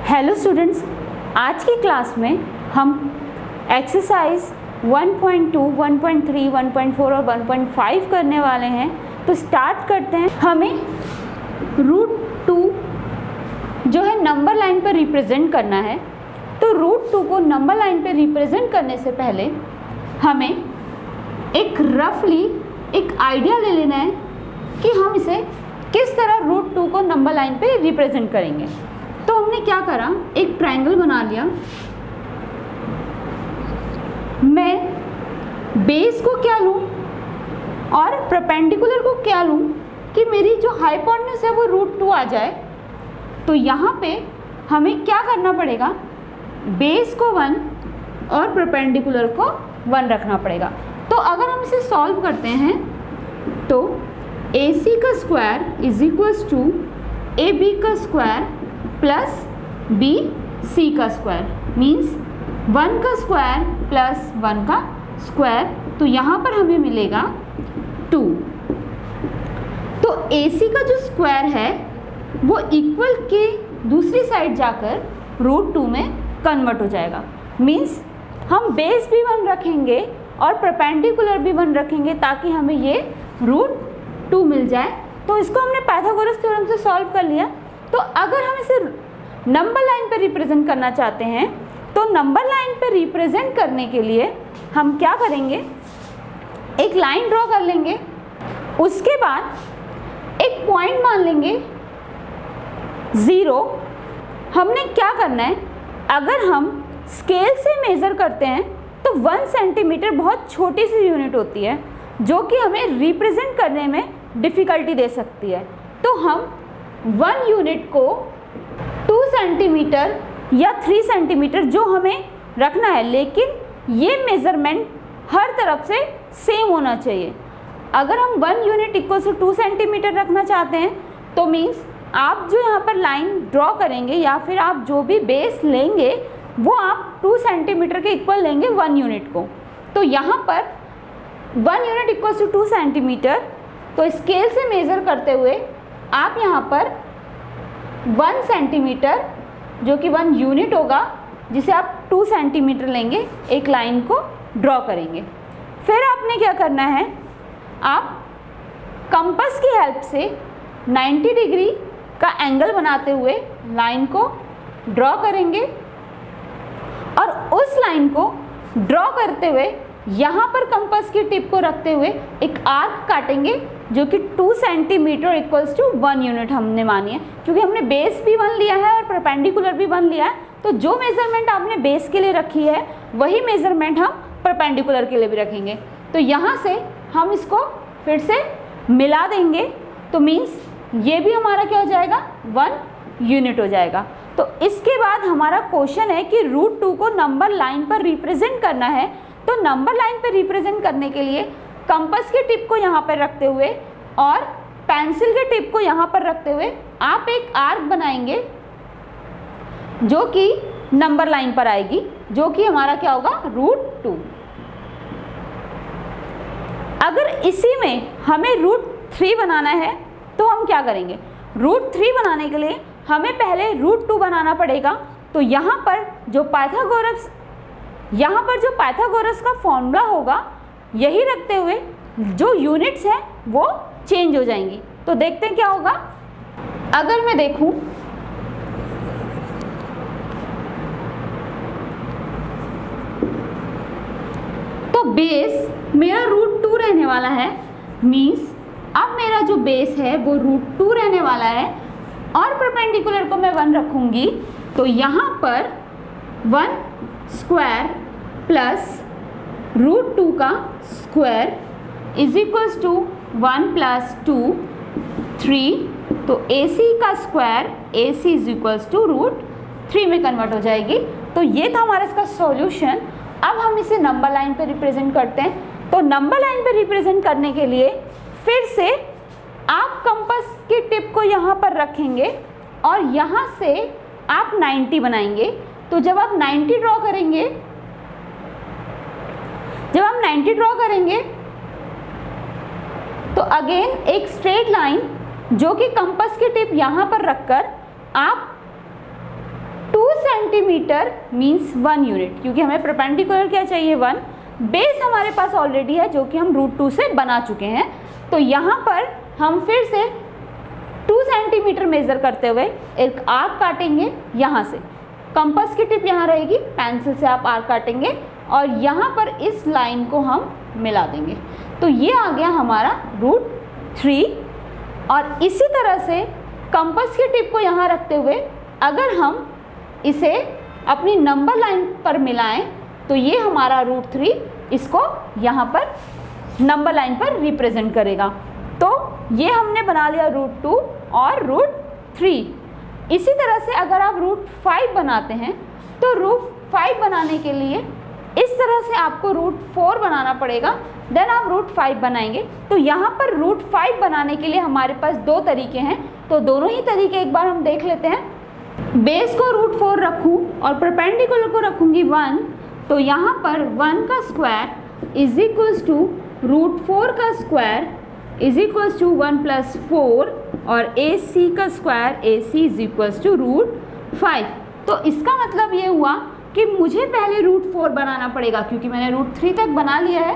Hello students, आज की class में हम एक्सरसाइज 1.2, 1.3, 1.4 और 1.5 करने वाले हैं। तो स्टार्ट करते हैं। हमें √2 जो है नंबर लाइन पर रिप्रेजेंट करना है। तो √2 को नंबर लाइन पर रिप्रेजेंट करने से पहले हमें एक रफली एक आइडिया ले लेना है कि हम इसे किस तरह √2 को नंबर लाइन पे रिप्रेजेंट करेंगे। तो हमने क्या करा, एक ट्रायंगल बना लिया। मैं बेस को क्या लूँ और परपेंडिकुलर को क्या लूँ कि मेरी जो हाइपोटेन्यूज है वो √2 आ जाए। तो यहाँ पे हमें क्या करना पड़ेगा, बेस को 1 और परपेंडिकुलर को 1 रखना पड़ेगा। तो अगर हम इसे सॉल्व करते हैं तो AC का square is equals to AB का स्क्वायर प्लस BC का स्क्वायर मीन्स 1 का स्क्वायर प्लस 1 का स्क्वायर। तो यहाँ पर हमें मिलेगा 2। तो AC का जो स्क्वायर है वो इक्वल के दूसरी साइड जाकर √2 में कन्वर्ट हो जाएगा। मीन्स हम बेस भी 1 रखेंगे और परपेंडिकुलर भी 1 रखेंगे ताकि हमें ये √2 मिल जाए। तो इसको हमने पाइथागोरस थ्योरम से सॉल्व कर लिया। तो अगर हम इसे नंबर लाइन पर रिप्रेजेंट करना चाहते हैं तो नंबर लाइन पर रिप्रेजेंट करने के लिए हम क्या करेंगे, एक लाइन ड्रॉ कर लेंगे। उसके बाद एक पॉइंट मान लेंगे 0। हमने क्या करना है, अगर हम स्केल से मेज़र करते हैं तो 1 सेंटीमीटर बहुत छोटी सी यूनिट होती है जो कि हमें रिप्रेजेंट करने में डिफ़िकल्टी दे सकती है। तो हम 1 यूनिट को 2 सेंटीमीटर या 3 सेंटीमीटर जो हमें रखना है, लेकिन ये मेज़रमेंट हर तरफ से सेम होना चाहिए। अगर हम 1 यूनिट इक्वल टू 2 सेंटीमीटर रखना चाहते हैं तो मीन्स आप जो यहाँ पर लाइन ड्रॉ करेंगे या फिर आप जो भी बेस लेंगे वो आप 2 सेंटीमीटर के इक्वल लेंगे 1 यूनिट को। तो यहाँ पर 1 यूनिट इक्वल टू 2 सेंटीमीटर। तो स्केल से मेज़र करते हुए आप यहाँ पर 1 सेंटीमीटर जो कि 1 यूनिट होगा जिसे आप 2 सेंटीमीटर लेंगे, एक लाइन को ड्रॉ करेंगे। फिर आपने क्या करना है, आप कंपास की हेल्प से 90 डिग्री का एंगल बनाते हुए लाइन को ड्रॉ करेंगे और उस लाइन को ड्रॉ करते हुए यहाँ पर कंपास की टिप को रखते हुए एक आर्क काटेंगे जो कि 2 सेंटीमीटर इक्वल्स टू 1 यूनिट हमने मानी है। क्योंकि हमने बेस भी 1 लिया है और परपेंडिकुलर भी 1 लिया है, तो जो मेज़रमेंट आपने बेस के लिए रखी है वही मेज़रमेंट हम परपेंडिकुलर के लिए भी रखेंगे। तो यहाँ से हम इसको फिर से मिला देंगे तो मीन्स ये भी हमारा क्या हो जाएगा, 1 यूनिट हो जाएगा। तो इसके बाद हमारा क्वेश्चन है कि √2 को नंबर लाइन पर रिप्रेजेंट करना है। तो नंबर लाइन पर रिप्रेजेंट करने के लिए कंपास के टिप को यहाँ पर रखते हुए और पेंसिल के टिप को यहाँ पर रखते हुए आप एक आर्क बनाएंगे जो कि नंबर लाइन पर आएगी, जो कि हमारा क्या होगा, √2। अगर इसी में हमें √3 बनाना है तो हम क्या करेंगे, √3 बनाने के लिए हमें पहले √2 बनाना पड़ेगा। तो यहाँ पर जो पाइथागोरस का फॉर्मूला होगा यही रखते हुए जो यूनिट्स हैं वो चेंज हो जाएंगी। तो देखते हैं क्या होगा। अगर मैं देखूं तो बेस मेरा √2 रहने वाला है। मीन्स अब मेरा जो बेस है वो √2 रहने वाला है और परपेंडिकुलर को मैं 1 रखूंगी। तो यहाँ पर 1 स्क्वायर प्लस √2 का square is equals to 1 plus 2 3। तो AC का square AC is equals to √3 में कन्वर्ट हो जाएगी। तो ये था हमारा इसका सॉल्यूशन। अब हम इसे नंबर लाइन पे रिप्रेजेंट करते हैं। तो नंबर लाइन पे रिप्रेजेंट करने के लिए फिर से आप कंपास की टिप को यहाँ पर रखेंगे और यहाँ से आप 90 बनाएंगे। तो जब आप 90 ड्रॉ करेंगे तो अगेन एक स्ट्रेट लाइन जो कि कंपास की टिप यहाँ पर रखकर आप 2 सेंटीमीटर मीन्स 1 यूनिट, क्योंकि हमें परपेंडिकुलर क्या चाहिए 1, बेस हमारे पास ऑलरेडी है जो कि हम √2 से बना चुके हैं। तो यहाँ पर हम फिर से 2 सेंटीमीटर मेज़र करते हुए एक आर्क काटेंगे। यहाँ से कंपास की टिप यहाँ रहेगी, पेंसिल से आप आर्क काटेंगे और यहाँ पर इस लाइन को हम मिला देंगे। तो ये आ गया हमारा √3। और इसी तरह से कंपास की टिप को यहाँ रखते हुए अगर हम इसे अपनी नंबर लाइन पर मिलाएं तो ये हमारा √3 इसको यहाँ पर नंबर लाइन पर रिप्रेजेंट करेगा। तो ये हमने बना लिया √2 और √3। इसी तरह से अगर आप √5 बनाते हैं तो √5 बनाने के लिए इस तरह से आपको √4 बनाना पड़ेगा, देन आप √5 बनाएंगे। तो यहाँ पर √5 बनाने के लिए हमारे पास 2 तरीके हैं, तो दोनों ही तरीके एक बार हम देख लेते हैं। बेस को √4 रखूँ और परपेंडिकुलर को रखूँगी 1, तो यहाँ पर 1 का स्क्वायर इज इक्वल्स टू √4 का स्क्वायर इज इक्वल्स टू 1 + 4 और AC का square AC is equals to √5। तो इसका मतलब ये हुआ कि मुझे पहले √4 बनाना पड़ेगा, क्योंकि मैंने √3 तक बना लिया है,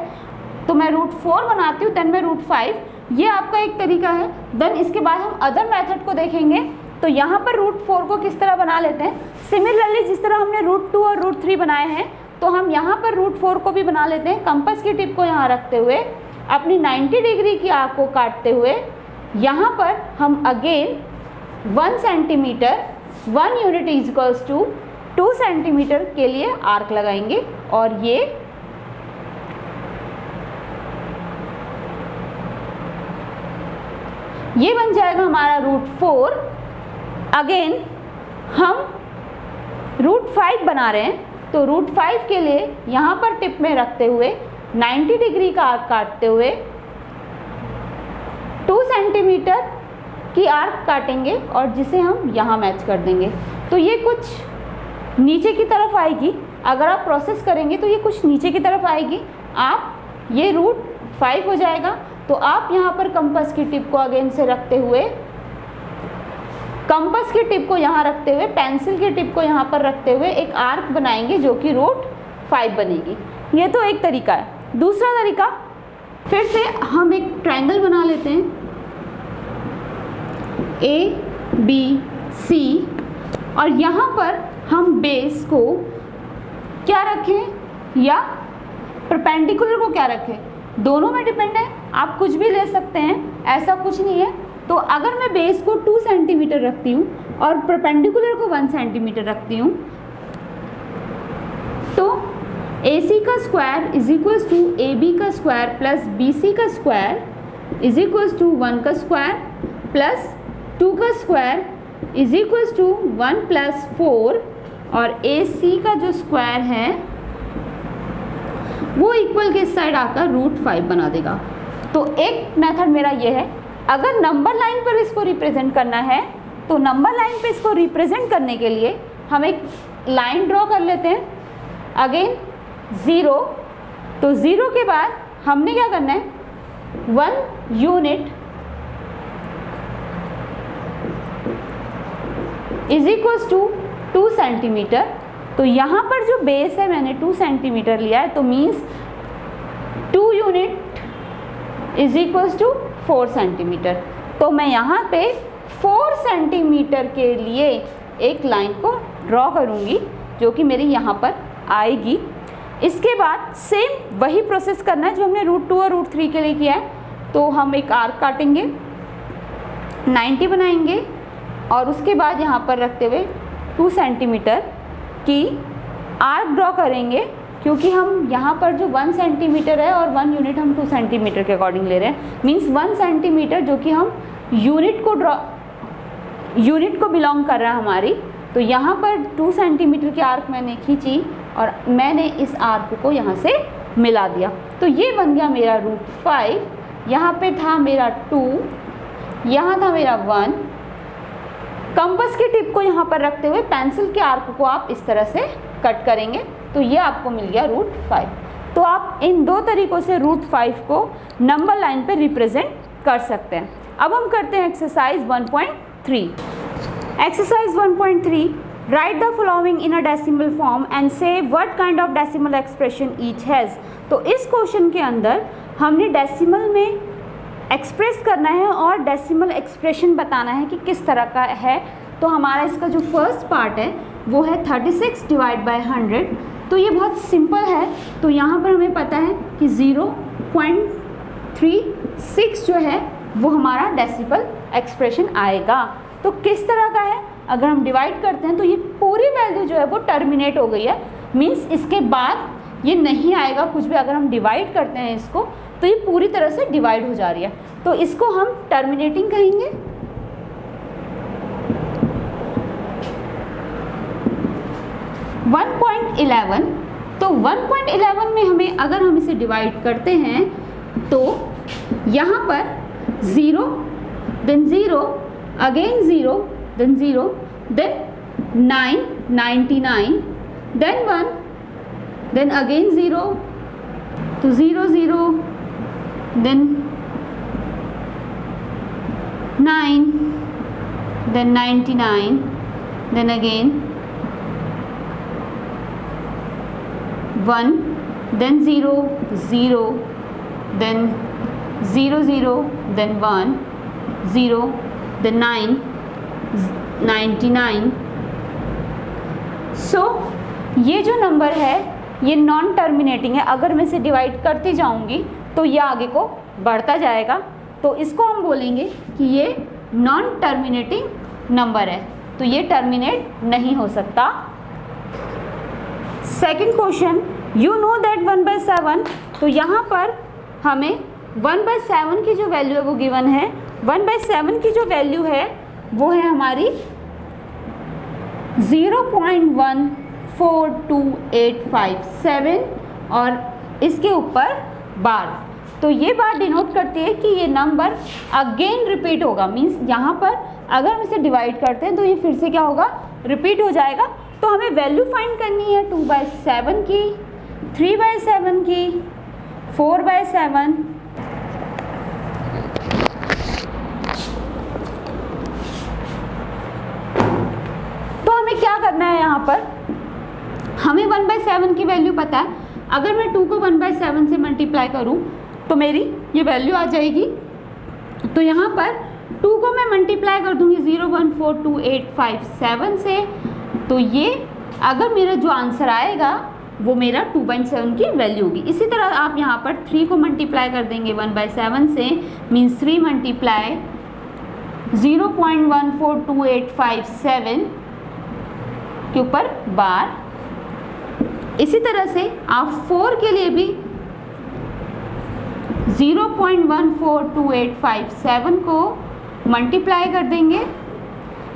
तो मैं √4 बनाती हूँ, देन मैं √5। ये आपका एक तरीका है। देन इसके बाद हम अदर मेथड को देखेंगे। तो यहाँ पर √4 को किस तरह बना लेते हैं, सिमिलरली जिस तरह हमने √2 और √3 बनाए हैं तो हम यहाँ पर √4 को भी बना लेते हैं। कंपास की टिप को यहाँ रखते हुए अपनी 90 डिग्री की आर्क को काटते हुए यहाँ पर हम again 1 centimetre 1 unit is equals to 2 centimetre के लिए आर्क लगाएंगे और ये बन जाएगा हमारा √4। अगेन हम √5 बना रहे हैं, तो √5 के लिए यहाँ पर टिप में रखते हुए 90 डिग्री का आर्क काटते हुए 2 सेंटीमीटर की आर्क काटेंगे और जिसे हम यहाँ मैच कर देंगे। तो ये कुछ नीचे की तरफ आएगी, अगर आप प्रोसेस करेंगे तो ये कुछ नीचे की तरफ आएगी। आप ये √5 हो जाएगा। तो आप यहाँ पर कंपास की टिप को अगेन से रखते हुए, कंपास की टिप को यहाँ रखते हुए, पेंसिल की टिप को यहाँ पर रखते हुए एक आर्क बनाएंगे जो कि √5 बनेगी। ये तो एक तरीका है। दूसरा तरीका, फिर से हम एक ट्रायंगल बना लेते हैं ABC और यहाँ पर हम बेस को क्या रखें या परपेंडिकुलर को क्या रखें, दोनों में डिपेंड है, आप कुछ भी ले सकते हैं, ऐसा कुछ नहीं है। तो अगर मैं बेस को 2 सेंटीमीटर रखती हूँ और परपेंडिकुलर को 1 सेंटीमीटर रखती हूँ तो AC का square is equals to AB का स्क्वायर प्लस BC का स्क्वायर इज इक्वल्स टू 1 का स्क्वायर प्लस 2 का स्क्वायर इज इक्वल्स टू 1 + 4 और AC का जो स्क्वायर है वो इक्वल के इस साइड आकर √5 बना देगा। तो एक मेथड मेरा ये है, अगर नंबर लाइन पर इसको रिप्रेजेंट करना है तो नंबर लाइन पर इसको रिप्रेजेंट करने के लिए हम एक लाइन ड्रॉ कर लेते हैं। अगेन 0, तो 0 के बाद हमने क्या करना है, 1 unit is equals to 2 centimetre. तो यहाँ पर जो बेस है मैंने 2 सेंटीमीटर लिया है, तो means 2 unit is equals to 4 centimetre. तो मैं यहाँ पे 4 सेंटीमीटर के लिए एक लाइन को ड्रॉ करूँगी जो कि मेरी यहाँ पर आएगी। इसके बाद सेम वही प्रोसेस करना है जो हमने √2 और √3 के लिए किया है। तो हम एक आर्क काटेंगे, 90 बनाएंगे और उसके बाद यहाँ पर रखते हुए 2 सेंटीमीटर की आर्क ड्रॉ करेंगे, क्योंकि हम यहाँ पर जो 1 सेंटीमीटर है और 1 यूनिट हम 2 सेंटीमीटर के अकॉर्डिंग ले रहे हैं, मीन्स 1 सेंटीमीटर जो कि हम यूनिट को बिलोंग कर रहा है हमारी। तो यहाँ पर 2 सेंटीमीटर की आर्क मैंने खींची और मैंने इस आर्क को यहाँ से मिला दिया। तो ये बन गया मेरा √5, यहाँ पे था मेरा 2, यहाँ था मेरा 1। कंपास की टिप को यहाँ पर रखते हुए पेंसिल के आर्क को आप इस तरह से कट करेंगे, तो ये आपको मिल गया √5। तो आप इन 2 तरीक़ों से √5 को नंबर लाइन पे रिप्रेजेंट कर सकते हैं। अब हम करते हैं exercise 1.3। Exercise 1.3 write the following in a decimal form and say what kind of decimal expression each has. तो इस क्वेश्चन के अंदर हमने डेसिमल में एक्सप्रेस करना है और डेसिमल एक्सप्रेशन बताना है कि किस तरह का है। तो हमारा इसका जो फर्स्ट पार्ट है वो है 36 डिवाइड बाय 100। तो ये बहुत सिंपल है। तो यहाँ पर हमें पता है कि 0.36 जो है वो हमारा डेसिमल एक्सप्रेशन आएगा। तो किस तरह का है, अगर हम डिवाइड करते हैं तो ये पूरी वैल्यू जो है वो टर्मिनेट हो गई है, मीन्स इसके बाद ये नहीं आएगा कुछ भी। अगर हम डिवाइड करते हैं इसको तो ये पूरी तरह से डिवाइड हो जा रही है, तो इसको हम टर्मिनेटिंग कहेंगे। वन 1.11, तो 1.11 में हमें अगर हम इसे डिवाइड करते हैं तो यहाँ पर 0 then 0 again 0 then 0 then 9 99 then 1 then again 0 तो 0 0 then 9 then 99 then again 1 then 0 0 then 0 0 then 1 0 then 9 99। सो ये जो नंबर है ये नॉन टर्मिनेटिंग है। अगर मैं इसे डिवाइड करती जाऊंगी तो ये आगे को बढ़ता जाएगा, तो इसको हम बोलेंगे कि ये नॉन टर्मिनेटिंग नंबर है, तो ये टर्मिनेट नहीं हो सकता। Second question, you know that 1/7, तो यहाँ पर हमें 1/7 की जो वैल्यू है वो गिवन है। 1/7 की जो वैल्यू है वो है हमारी 0.142857 और इसके ऊपर बार। तो ये बात डिनोट करती है कि ये नंबर अगेन रिपीट होगा, मीन्स यहाँ पर अगर हम इसे डिवाइड करते हैं तो ये फिर से क्या होगा, रिपीट हो जाएगा। तो हमें वैल्यू फाइंड करनी है 2/7 की, 3/7 की, 4/7। तो हमें क्या करना है, यहाँ पर हमें 1/7 की वैल्यू पता है। अगर मैं 2 को 1/7 से मल्टीप्लाई करूँ तो मेरी ये वैल्यू आ जाएगी। तो यहाँ पर 2 को मैं मल्टीप्लाई कर दूँगी 0.142857 से, तो ये अगर मेरा जो आंसर आएगा वो मेरा 2/7 की वैल्यू होगी। इसी तरह आप यहाँ पर 3 को मल्टीप्लाई कर देंगे 1/7 से, मीन्स 3 मल्टीप्लाई 0.142857 के ऊपर बार। इसी तरह से आप 4 के लिए भी 0.142857 को मल्टीप्लाई कर देंगे।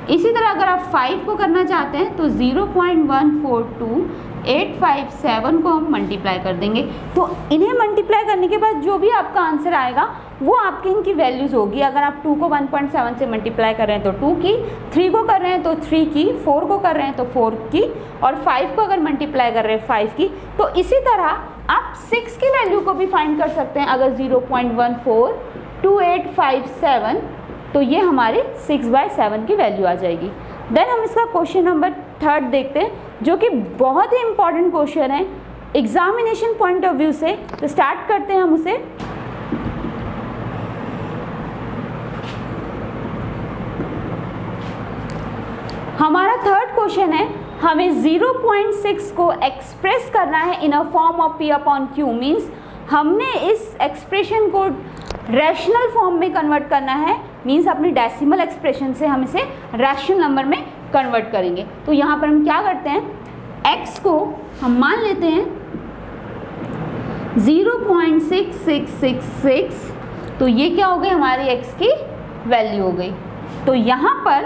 इसी तरह अगर आप 5 को करना चाहते हैं तो 0.142857 को हम मल्टीप्लाई कर देंगे। तो इन्हें मल्टीप्लाई करने के बाद जो भी आपका आंसर आएगा वो आपकी इनकी वैल्यूज़ होगी। अगर आप 2 को 1.7 से मल्टीप्लाई कर रहे हैं तो 2 की, 3 को कर रहे हैं तो 3 की, 4 को कर रहे हैं तो 4 की, और 5 को अगर मल्टीप्लाई कर रहे हैं 5 की। तो इसी तरह आप 6 की वैल्यू को भी फाइंड कर सकते हैं। अगर 0.142857 तो ये हमारी 6/7 की वैल्यू आ जाएगी। देन हम इसका क्वेश्चन नंबर 3 देखते हैं, जो कि बहुत ही इंपॉर्टेंट क्वेश्चन है एग्जामिनेशन पॉइंट ऑफ व्यू से। तो स्टार्ट करते हैं हम उसे। हमारा 3rd क्वेश्चन है, हमें 0.6 को एक्सप्रेस करना है in a form of P/Q, means हमने इस एक्सप्रेशन को रैशनल फॉर्म में कन्वर्ट करना है, मीन्स अपनी डेसिमल एक्सप्रेशन से हम इसे रैशनल नंबर में कन्वर्ट करेंगे। तो यहाँ पर हम क्या करते हैं, x को हम मान लेते हैं 0.6666, तो ये क्या हो गई, हमारी x की वैल्यू हो गई। तो यहाँ पर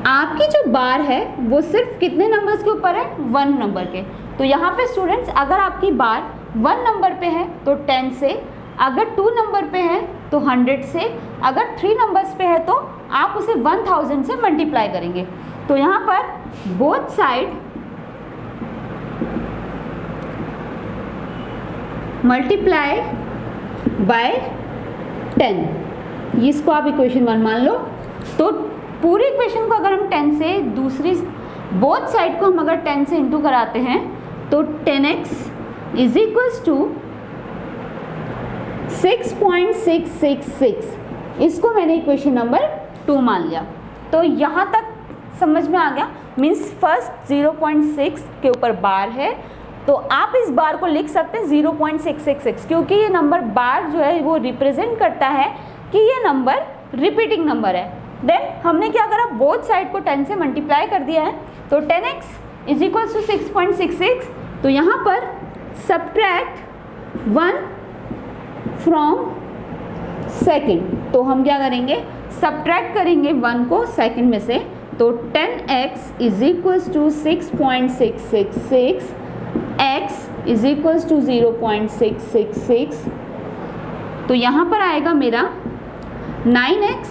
आपकी जो बार है वो सिर्फ कितने नंबर्स के ऊपर है, 1 नंबर के। तो यहाँ पे स्टूडेंट्स अगर आपकी बार 1 नंबर पे है तो 10 से, अगर 2 नंबर पे है तो 100 से, अगर 3 नंबर्स पे है तो आप उसे 1000 से मल्टीप्लाई करेंगे। तो यहाँ पर बोथ साइड मल्टीप्लाई बाय 10, इसको आप इक्वेशन 1 मान लो। तो पूरी इक्वेशन को अगर हम 10 से दूसरी बोथ साइड को हम अगर 10 से इंटू कराते हैं तो 10x इज इक्वल्स टू 6.666, इसको मैंने इक्वेशन नंबर 2 मान लिया। तो यहाँ तक समझ में आ गया। मीन्स फर्स्ट 0.6 के ऊपर बार है, तो आप इस बार को लिख सकते हैं 0.666, क्योंकि ये नंबर बार जो है वो रिप्रेजेंट करता है कि ये नंबर रिपीटिंग नंबर है। देन हमने क्या करा, बोथ साइड को 10 से मल्टीप्लाई कर दिया है, तो 10x इज इक्वल्स टू 6.66। तो यहाँ पर सब्ट्रैक्ट 1 फ्रॉम सेकेंड, तो हम क्या करेंगे, सब्ट्रैक्ट करेंगे 1 को सेकेंड में से, तो 10x is equals to 6.666, x is equals to 0.666, तो यहाँ पर आएगा मेरा 9x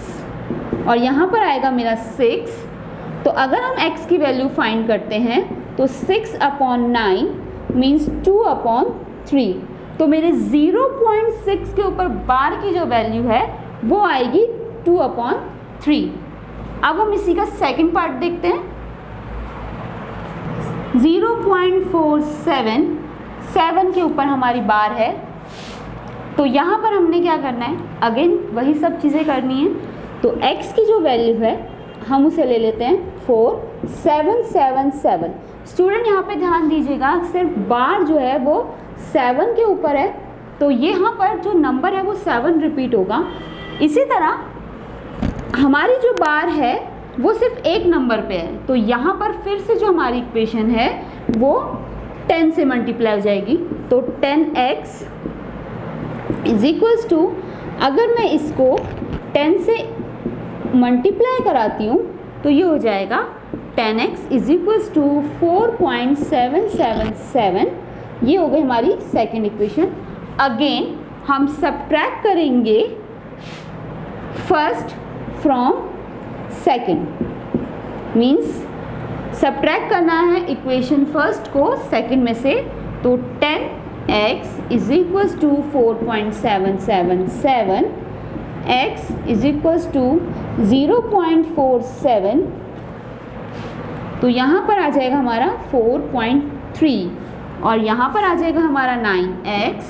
और यहाँ पर आएगा मेरा 6। तो अगर हम x की वैल्यू फाइंड करते हैं तो 6/9 मीन्स 2/3, तो मेरे 0.6 के ऊपर बार की जो वैल्यू है वो आएगी 2/3। अब हम इसी का सेकंड पार्ट देखते हैं। 0.477 के ऊपर हमारी बार है, तो यहाँ पर हमने क्या करना है, अगेन वही सब चीज़ें करनी है। तो x की जो वैल्यू है हम उसे ले लेते हैं 4777। स्टूडेंट यहाँ पे ध्यान दीजिएगा, सिर्फ बार जो है वो 7 के ऊपर है, तो ये यहाँ पर जो नंबर है वो 7 रिपीट होगा। इसी तरह हमारी जो बार है वो सिर्फ एक नंबर पे है, तो यहाँ पर फिर से जो हमारी इक्वेशन है वो 10 से मल्टीप्लाई हो जाएगी। तो 10x इज इक्वल्स टू, अगर मैं इसको 10 से मल्टीप्लाई कराती हूँ तो ये हो जाएगा 10x इज इक्वल्स टू 4.777। ये हो गई हमारी सेकेंड इक्वेशन। अगेन हम सब्ट्रैक्ट करेंगे first from second, means subtract करना है इक्वेशन फर्स्ट को सेकेंड में से, तो 10x is equals to 4.777, x is equals to 0.47, तो यहाँ पर आ जाएगा हमारा 4.3 और यहाँ पर आ जाएगा हमारा 9x।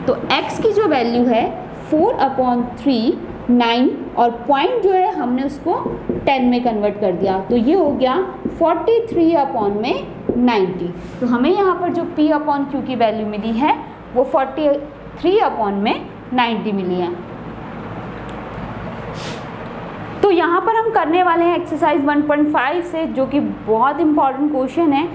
तो x की जो वैल्यू है 4/3, 9 और पॉइंट जो है हमने उसको 10 में कन्वर्ट कर दिया, तो ये हो गया 43/90। तो हमें यहाँ पर जो p/q की वैल्यू मिली है वो 43/90 मिली है। तो यहाँ पर हम करने वाले हैं एक्सरसाइज 1.5 से, जो कि बहुत इंपॉर्टेंट क्वेश्चन है।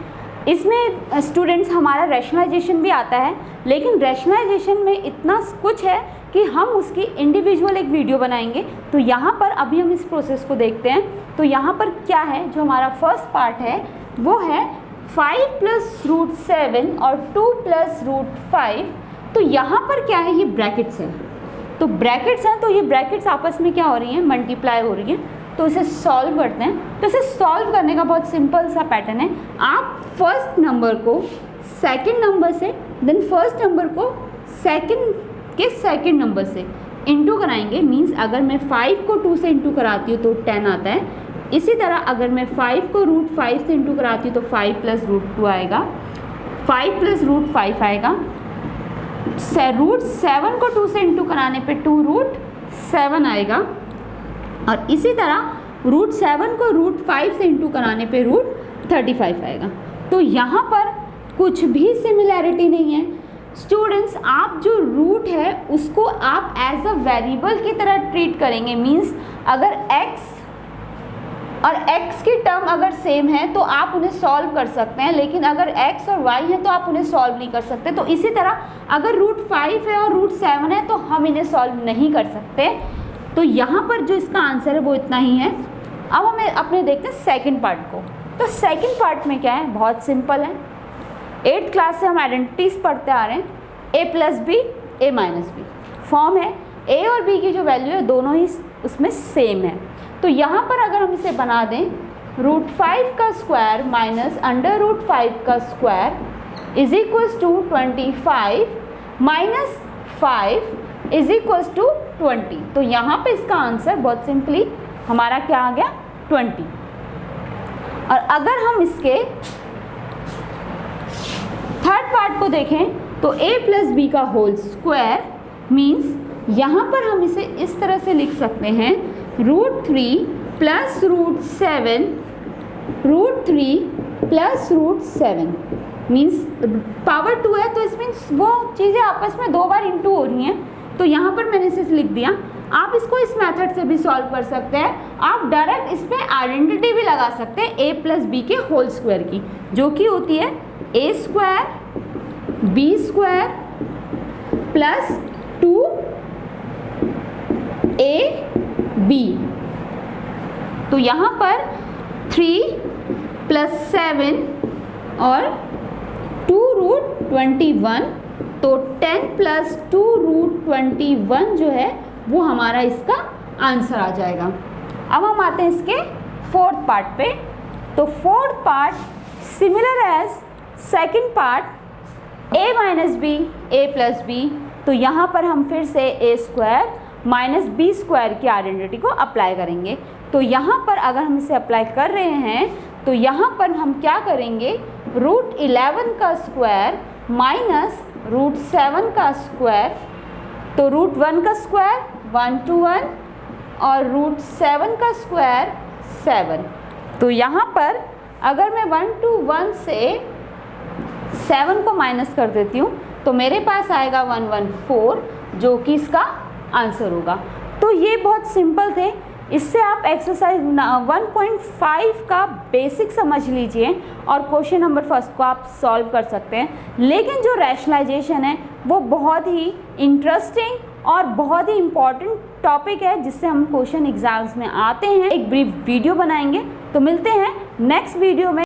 इसमें स्टूडेंट्स हमारा रैशनलाइजेशन भी आता है, लेकिन रैशनलाइजेशन में इतना कुछ है कि हम उसकी इंडिविजुअल एक वीडियो बनाएंगे। तो यहाँ पर अभी हम इस प्रोसेस को देखते हैं। तो यहाँ पर क्या है, जो हमारा फर्स्ट पार्ट है वो है 5 + √7 और 2 + √5। तो यहाँ पर क्या है, ये ब्रैकेट्स है, तो ब्रैकेट्स हैं, तो ये ब्रैकेट्स आपस में क्या हो रही हैं, मल्टीप्लाई हो रही है। तो इसे सॉल्व करते हैं। तो इसे सॉल्व करने का बहुत सिंपल सा पैटर्न है। आप फर्स्ट नंबर को सेकंड नंबर से, देन फर्स्ट नंबर को सेकंड के सेकंड नंबर से इंटू कराएंगे। मींस अगर मैं 5 को 2 से इंटू कराती हूँ तो 10 आता है। इसी तरह अगर मैं 5 को √5 से इंटू कराती हूँ तो 5 + √2 आएगा, 5 + √5 आएगा। √7 को 2 से इंटू कराने पे 2√7 आएगा, और इसी तरह √7 को √5 से इंटू कराने पे √35 आएगा। तो यहाँ पर कुछ भी सिमिलैरिटी नहीं है। स्टूडेंट्स, आप जो रूट है उसको आप एज अ वेरिएबल की तरह ट्रीट करेंगे। मीन्स अगर x और x की टर्म अगर सेम है तो आप उन्हें सॉल्व कर सकते हैं, लेकिन अगर x और y है तो आप उन्हें सॉल्व नहीं कर सकते। तो इसी तरह अगर √5 है और √7 है तो हम इन्हें सॉल्व नहीं कर सकते। तो यहाँ पर जो इसका आंसर है वो इतना ही है। अब हम अपने देखते हैं सेकंड पार्ट को। तो सेकंड पार्ट में क्या है, बहुत सिंपल है। 8th क्लास से हम आइडेंटिटीज पढ़ते आ रहे हैं, a + b, a - b form है। a और b की जो वैल्यू है दोनों ही उसमें सेम है। तो यहाँ पर अगर हम इसे बना दें, √5 का स्क्वायर माइनस √5 का square is equals to 25 minus 5 is equals to 20। तो यहाँ पे इसका आंसर बहुत सिंपली हमारा क्या आ गया, 20। और अगर हम इसके थर्ड पार्ट को देखें तो a प्लस बी का होल स्क्वायर मीन्स यहाँ पर हम इसे इस तरह से लिख सकते हैं √3 प्लस √7 √3 प्लस √7 मीन्स पावर 2 है, तो इस मीन्स वो चीज़ें आपस में 2 बार इंटू हो रही हैं, तो यहाँ पर मैंने इसे लिख दिया। आप इसको इस मेथड से भी सॉल्व कर सकते हैं। आप डायरेक्ट इस पर आइडेंटिटी भी लगा सकते हैं a प्लस बी के होल स्क्वायर की, जो कि होती है a square b square plus 2ab। तो यहाँ पर 3 प्लस 7 और 2√21, तो 10 प्लस 2√21 जो है वो हमारा इसका आंसर आ जाएगा। अब हम आते हैं इसके फोर्थ पार्ट पे। तो fourth part similar as second part a minus b a plus b. तो यहाँ पर हम फिर से a square minus b square की आइडेंटिटी को अप्लाई करेंगे। तो यहाँ पर अगर हम इसे अप्लाई कर रहे हैं तो यहाँ पर हम क्या करेंगे, √11 का स्क्वायर माइनस √7 का स्क्वायर, तो √1 का स्क्वायर 1 to 1 और √7 का स्क्वायर 7। तो यहाँ पर अगर मैं 1 to 1 से 7 को माइनस कर देती हूँ तो मेरे पास आएगा 114, जो कि इसका आंसर होगा। तो ये बहुत सिंपल थे। इससे आप एक्सरसाइज 1.5 का बेसिक समझ लीजिए और क्वेश्चन नंबर फर्स्ट को आप सॉल्व कर सकते हैं। लेकिन जो रैशनलाइजेशन है वो बहुत ही इंटरेस्टिंग और बहुत ही इम्पॉर्टेंट टॉपिक है, जिससे हम क्वेश्चन एग्जाम्स में आते हैं। एक ब्रीफ वीडियो बनाएंगे, तो मिलते हैं नेक्स्ट वीडियो में।